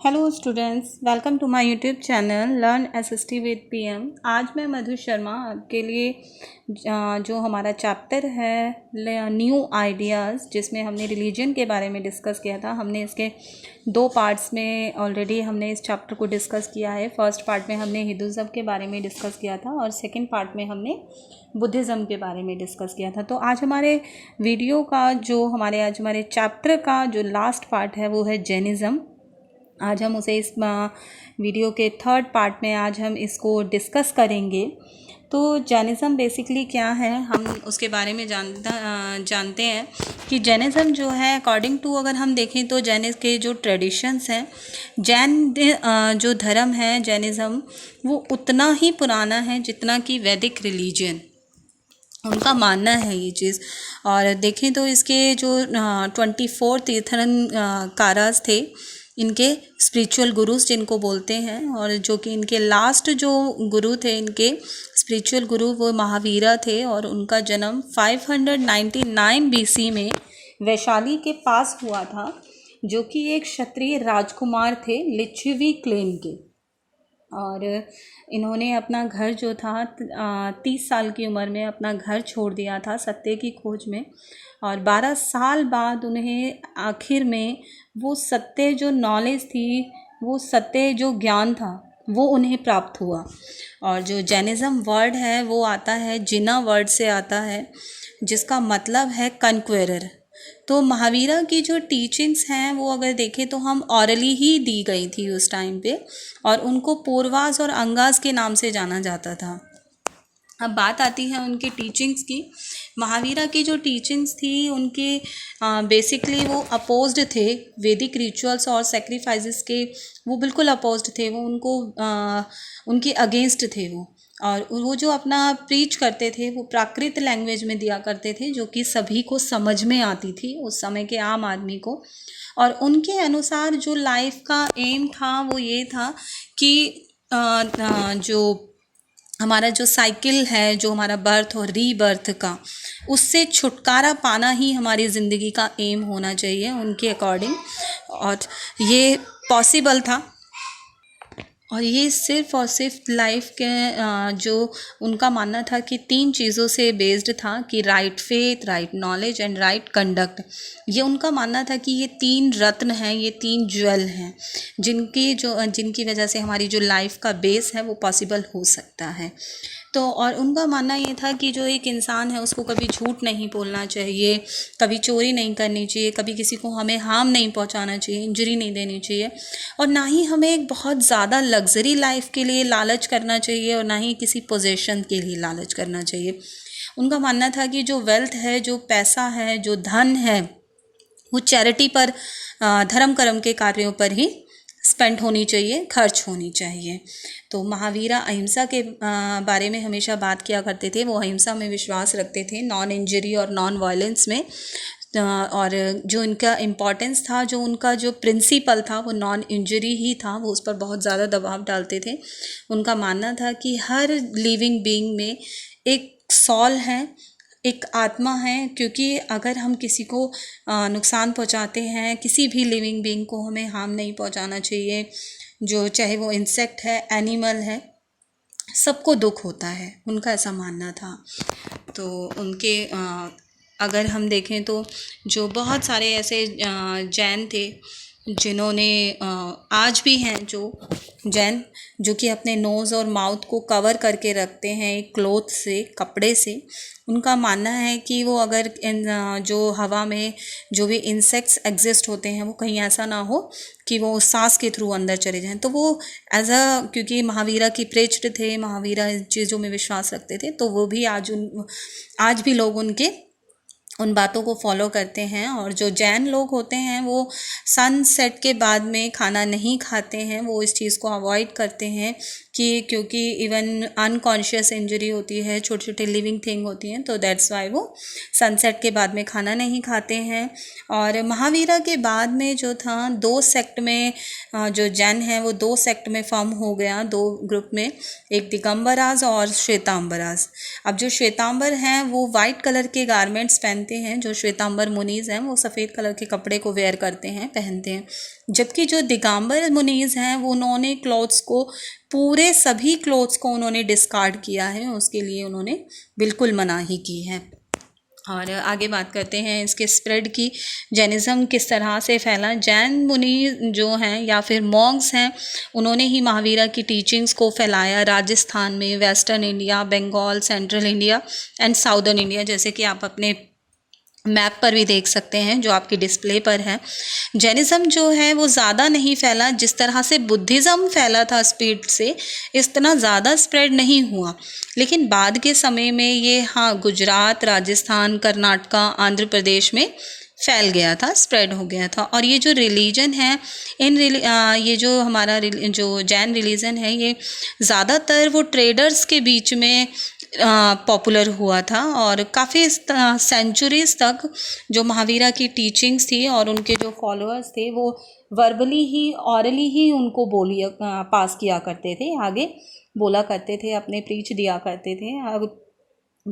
Hello students, welcome to my YouTube channel learn SST with PM. आज मैं मधु शर्मा आपके लिए जो हमारा चैप्टर है न्यू आइडियाज़, जिसमें हमने रिलीजन के बारे में डिस्कस किया था। हमने इसके दो पार्ट्स में ऑलरेडी हमने इस चैप्टर को डिस्कस किया है। फर्स्ट पार्ट में हमने हिंदुज़म के बारे में डिस्कस किया था और सेकेंड पार्ट में हमने बुद्धिज़्म के बारे में डिस्कस किया था। तो आज हमारे वीडियो का आज हमारे चैप्टर का जो लास्ट पार्ट है वो है जैनिज़्म। आज हम उसे इस वीडियो के थर्ड पार्ट में आज हम इसको डिस्कस करेंगे। तो जैनिज़्म बेसिकली क्या है, हम उसके बारे में जानते हैं कि जैनिज़्म जो है, अकॉर्डिंग टू अगर हम देखें तो जैन के जो ट्रेडिशंस हैं, जैन जो धर्म है जैनिज़्म, वो उतना ही पुराना है जितना कि वैदिक रिलीजन, उनका मानना है ये चीज़। और देखें तो इसके जो 24 तीर्थंकरास थे, इनके स्पिरिचुअल गुरुज जिनको बोलते हैं, और जो कि इनके लास्ट जो गुरु थे, इनके स्पिरिचुअल गुरु वो महावीरा थे। और उनका जन्म 599 बीसी में वैशाली के पास हुआ था, जो कि एक क्षत्रिय राजकुमार थे लिच्छवी क्लेन के। और इन्होंने अपना घर जो था 30 साल की उम्र में अपना घर छोड़ दिया था सत्य की खोज में। और 12 साल बाद उन्हें आखिर में वो सत्य जो नॉलेज थी, वो सत्य जो ज्ञान था, वो उन्हें प्राप्त हुआ। और जो जैनिज़्म वर्ड है वो आता है, जिना वर्ड से आता है, जिसका मतलब है कन्क्वेरर। तो महावीरा की जो टीचिंग्स हैं वो अगर देखें तो हम ऑरली ही दी गई थी उस टाइम पे, और उनको पूर्वास और अंगास के नाम से जाना जाता था। अब बात आती है उनकी टीचिंग्स की। महावीरा की जो टीचिंग्स थी उनके बेसिकली वो अपोज्ड थे वैदिक रिचुअल्स और सेक्रीफाइसेस के, वो बिल्कुल अपोज्ड थे। वो उनके अगेंस्ट थे वो। और वो जो अपना प्रीच करते थे वो प्राकृत लैंग्वेज में दिया करते थे, जो कि सभी को समझ में आती थी उस समय के आम आदमी को। और उनके अनुसार जो लाइफ का एम था वो ये था कि जो हमारा जो साइकिल है, जो हमारा बर्थ और रीबर्थ का, उससे छुटकारा पाना ही हमारी ज़िंदगी का एम होना चाहिए उनके अकॉर्डिंग। और ये पॉसिबल था, और ये सिर्फ़ और सिर्फ लाइफ के जो उनका मानना था कि 3 चीज़ों से बेस्ड था, कि right faith, right knowledge and right conduct. ये उनका मानना था कि ये 3 रत्न हैं, ये 3 ज्वेल हैं, जिनकी वजह से हमारी जो लाइफ का बेस है वो पॉसिबल हो सकता है। तो और उनका मानना ये था कि जो एक इंसान है उसको कभी झूठ नहीं बोलना चाहिए, कभी चोरी नहीं करनी चाहिए, कभी किसी को हमें हार्म नहीं पहुंचाना चाहिए, इंजरी नहीं देनी चाहिए, और ना ही हमें एक बहुत ज़्यादा लग्जरी लाइफ के लिए लालच करना चाहिए, और ना ही किसी पोजेशन के लिए लालच करना चाहिए। उनका मानना था कि जो वेल्थ है, जो पैसा है, जो धन है, वो चैरिटी पर, धर्म कर्म के कार्यों पर ही स्पेंड होनी चाहिए, खर्च होनी चाहिए। तो महावीरा अहिंसा के बारे में हमेशा बात किया करते थे। वो अहिंसा में विश्वास रखते थे, नॉन इंजरी और नॉन वायलेंस में। और जो इनका इम्पोर्टेंस था, जो उनका जो प्रिंसिपल था वो नॉन इंजरी ही था, वो उस पर बहुत ज़्यादा दबाव डालते थे। उनका मानना था कि हर लिविंग बीइंग में एक सॉल है, एक आत्मा है, क्योंकि अगर हम किसी को नुकसान पहुंचाते हैं, किसी भी लिविंग बीइंग को हमें हार्म नहीं पहुंचाना चाहिए, जो चाहे वो इंसेक्ट है, एनिमल है, सबको दुख होता है, उनका ऐसा मानना था। तो उनके अगर हम देखें तो जो बहुत सारे ऐसे जैन थे जिन्होंने आज भी हैं जो जैन, जो कि अपने नोज़ और माउथ को कवर करके रखते हैं एक क्लॉथ से, कपड़े से। उनका मानना है कि वो अगर जो हवा में जो भी इंसेक्ट्स एग्जिस्ट होते हैं वो कहीं ऐसा ना हो कि वो सांस के थ्रू अंदर चले जाएं। तो वो क्योंकि महावीरा की प्रेच्ड थे, महावीरा इन चीज़ों में विश्वास रखते थे, तो वो भी आज भी लोग उन बातों को फॉलो करते हैं। और जो जैन लोग होते हैं वो सनसेट के बाद में खाना नहीं खाते हैं, वो इस चीज़ को अवॉइड करते हैं कि क्योंकि इवन अनकॉन्शियस इंजरी होती है, छोटी छोटी लिविंग थिंग होती हैं, तो दैट्स वाई वो सनसेट के बाद में खाना नहीं खाते हैं। और महावीरा के बाद में जो था 2 सेक्ट में जो जैन है वो 2 सेक्ट में फॉर्म हो गया, 2 ग्रुप में, एक दिगंबराज और श्वेतांबराज। अब जो श्वेतांबर हैं वो वाइट कलर के गारमेंट्स पहनते हैं, जो श्वेतांबर मुनीज हैं वो सफ़ेद कलर के कपड़े को वेयर करते हैं, पहनते हैं। जबकि जो दिगंबर मुनीज हैं वो उन्होंने क्लॉथ्स को, पूरे सभी क्लॉथ्स को उन्होंने डिस्कार्ड किया है, उसके लिए उन्होंने बिल्कुल मनाही की है। और आगे बात करते हैं इसके स्प्रेड की, जैनिज़्म किस तरह से फैला। जैन मुनि जो हैं या फिर मॉन्क्स हैं, उन्होंने ही महावीरा की टीचिंग्स को फैलाया राजस्थान में, western India, Bengal, central India and southern India, जैसे कि आप अपने मैप पर भी देख सकते हैं जो आपकी डिस्प्ले पर है। जैनिज़्म जो है वो ज़्यादा नहीं फैला, जिस तरह से बुद्धिज़्म फैला था स्पीड से, इतना ज़्यादा स्प्रेड नहीं हुआ। लेकिन बाद के समय में ये गुजरात, राजस्थान, कर्नाटका, आंध्र प्रदेश में फैल गया था, स्प्रेड हो गया था। और ये जो रिलीजन है, ये जो हमारा जो जैन रिलीजन है, ये ज़्यादातर वो ट्रेडर्स के बीच में पॉपुलर हुआ था। और काफ़ी सेंचुरीज तक जो महावीरा की टीचिंग्स थी और उनके जो फॉलोअर्स थे वो वर्बली ही, ऑरली ही उनको पास किया करते थे, आगे बोला करते थे, अपने प्रीच दिया करते थे।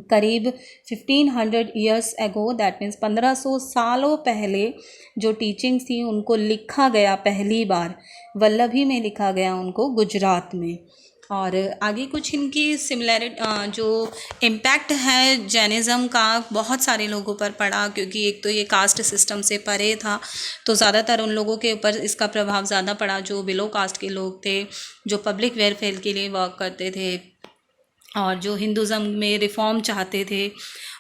करीब 1500 ईयर्स एगो, दैट मीन्स 1500 सालों पहले जो टीचिंग्स थी उनको लिखा गया पहली बार, वल्लभी में लिखा गया उनको, गुजरात में। और आगे कुछ इनकी सिमिलरिटी, जो इम्पैक्ट है जैनिज़्म का, बहुत सारे लोगों पर पड़ा, क्योंकि एक तो ये कास्ट सिस्टम से परे था, तो ज़्यादातर उन लोगों के ऊपर इसका प्रभाव ज़्यादा पड़ा जो बिलो कास्ट के लोग थे, जो पब्लिक वेलफेयर के लिए वर्क करते थे और जो हिंदुज़म में रिफॉर्म चाहते थे।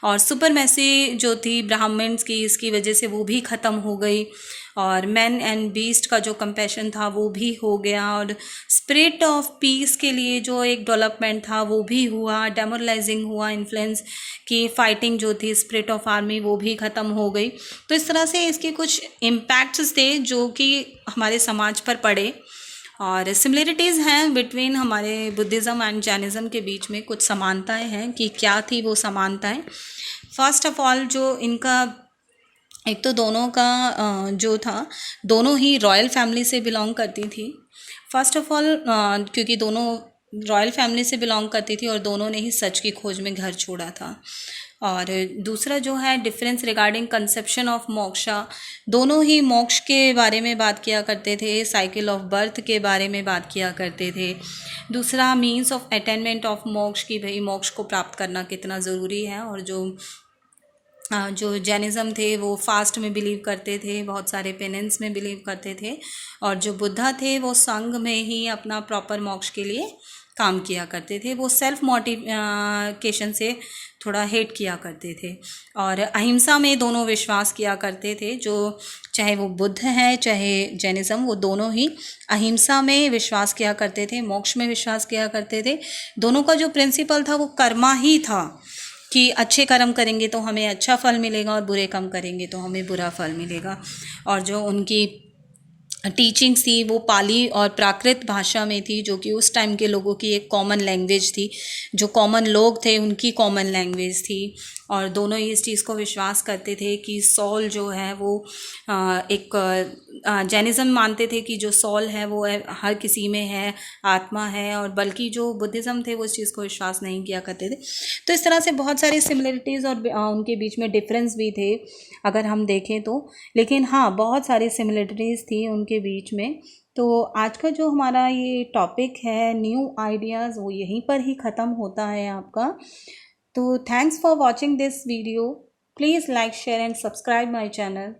और सुपरमेसी जो थी ब्राह्मण्स की, इसकी वजह से वो भी ख़त्म हो गई। और मैन एंड बीस्ट का जो कंपैशन था वो भी हो गया। और स्पिरिट ऑफ पीस के लिए जो एक डेवलपमेंट था वो भी हुआ, डेमोरलाइजिंग हुआ, इन्फ्लुएंस की फाइटिंग जो थी, स्पिरिट ऑफ आर्मी, वो भी ख़त्म हो गई। तो इस तरह से इसके कुछ इम्पैक्ट्स थे जो कि हमारे समाज पर पड़े। और सिमिलरिटीज़ हैं बिटवीन हमारे बुद्धिज़्म एंड जैनिज़्म के बीच में, कुछ समानताएं हैं कि क्या थी वो समानताएं। फर्स्ट ऑफ ऑल जो इनका, एक तो दोनों का जो था, दोनों ही रॉयल फैमिली से बिलोंग करती थी। फर्स्ट ऑफ ऑल क्योंकि दोनों रॉयल फैमिली से बिलोंग करती थी और दोनों ने ही सच की खोज में घर छोड़ा था। और दूसरा जो है difference regarding conception of moksha, दोनों ही मोक्ष के बारे में बात किया करते थे, साइकिल ऑफ बर्थ के बारे में बात किया करते थे। दूसरा मीन्स ऑफ अटेनमेंट ऑफ मोक्ष, कि भाई मोक्ष को प्राप्त करना कितना ज़रूरी है। और जो जैनिज़्म थे वो फास्ट में बिलीव करते थे, बहुत सारे पेनेंस में बिलीव करते थे। और जो बुद्धा थे वो संघ में ही अपना प्रॉपर मोक्ष के लिए काम किया करते थे, वो सेल्फ मोटिवेशन से थोड़ा हेट किया करते थे। और अहिंसा में दोनों विश्वास किया करते थे, जो चाहे वो बुद्ध है चाहे जैनिज़्म, वो दोनों ही अहिंसा में विश्वास किया करते थे, मोक्ष में विश्वास किया करते थे। दोनों का जो प्रिंसिपल था वो कर्मा ही था, कि अच्छे कर्म करेंगे तो हमें अच्छा फल मिलेगा और बुरे कर्म करेंगे तो हमें बुरा फल मिलेगा। और जो उनकी टीचिंग्स थी वो पाली और प्राकृत भाषा में थी, जो कि उस टाइम के लोगों की एक कॉमन लैंग्वेज थी, जो कॉमन लोग थे उनकी कॉमन लैंग्वेज थी। और दोनों ही इस चीज़ को विश्वास करते थे कि सॉल जो है वो एक जैनिज़्म मानते थे कि जो सॉल है वो हर किसी में है, आत्मा है। और बल्कि जो बुद्धिज़्म थे वो इस चीज़ को विश्वास नहीं किया करते थे। तो इस तरह से बहुत सारी सिमिलरिटीज़ और उनके बीच में डिफरेंस भी थे अगर हम देखें तो। लेकिन हाँ, बहुत सारी सिमिलरिटीज़ थी उनके बीच में। तो आज का जो हमारा ये टॉपिक है न्यू आइडियाज़, वो यहीं पर ही ख़त्म होता है आपका। तो thanks for watching this video. Please like, share and subscribe my channel.